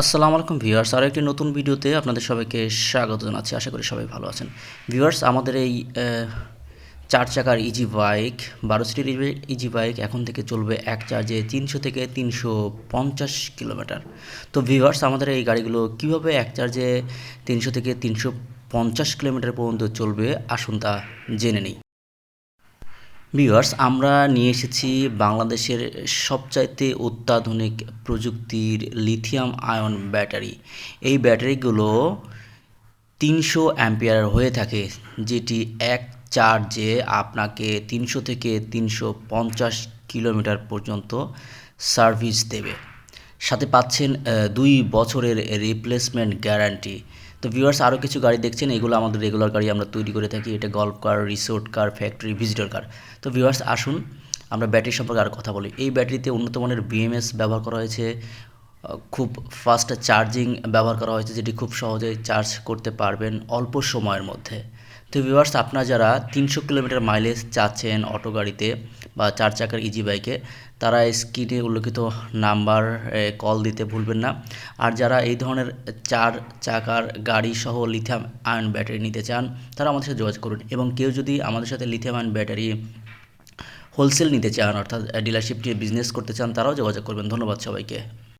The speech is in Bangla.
আসসালামু আলাইকুম ভিউয়ার্স, আরও একটি নতুন ভিডিওতে আপনাদের সবাইকে স্বাগত জানাচ্ছি। আশা করি সবাই ভালো আছেন। ভিউয়ার্স, আমাদের এই 4 চাকার ইজি বাইক 12 সিটের ইজি বাইক এখন থেকে চলবে এক চার্জে 300 থেকে 350 কিলোমিটার। তো ভিউয়ার্স, আমাদের এই গাড়িগুলো কিভাবে এক চার্জে 300 থেকে 350 কিলোমিটার পর্যন্ত চলবে, আসুন তা জেনে নিই। ভিউয়ার্স, আমরা নিয়ে এসেছি বাংলাদেশের সবচাইতে অত্যাধুনিক প্রযুক্তির লিথিয়াম আয়ন ব্যাটারি। এই ব্যাটারিগুলো 300 অ্যাম্পিয়ার হয়ে থাকে, যেটি এক চার্জে আপনাকে 300 থেকে 350 কিলোমিটার পর্যন্ত সার্ভিস দেবে। সাথে পাচ্ছেন 2 বছরের রিপ্লেসমেন্ট গ্যারান্টি। তো ভিউয়ার্স, আরও কিছু গাড়ি দেখছেন, এগুলো আমাদের রেগুলার গাড়ি আমরা তৈরি করে থাকি। এটা গল্ফ কার, রিসোর্ট কার, ফ্যাক্টরি ভিজিটর কার। তো ভিউয়ার্স, আসুন আমরা ব্যাটারি সম্পর্কে আরও কথা বলি। এই ব্যাটারিতে উন্নত মানের বিএমএস ব্যবহার করা হয়েছে, খুব ফাস্ট চার্জিং ব্যবহার করা হয়েছে, যেটি খুব সহজে চার্জ করতে পারবেন অল্প সময়ের মধ্যে। তো ভিউয়ার্স, আপনারা যারা 300 কিলোমিটার মাইলেজ চাচ্ছেন অটো গাড়িতে বা 4 চাকার ইজি বাইকে, তারা স্ক্রিনে উল্লেখিত নাম্বার কল দিতে ভুলবেন না। আর যারা এই ধরনের 4 চাকার গাড়ি সহ লিথিয়াম আয়ন ব্যাটারি নিতে চান, তারা আমাদের সাথে যোগাযোগ করুন। এবং কেউ যদি আমাদের সাথে লিথিয়াম আয়ন ব্যাটারি হোলসেল নিতে চান, অর্থাৎ ডিলারশিপ নিয়ে বিজনেস করতে চান, তারাও যোগাযোগ করবেন। ধন্যবাদ সবাইকে।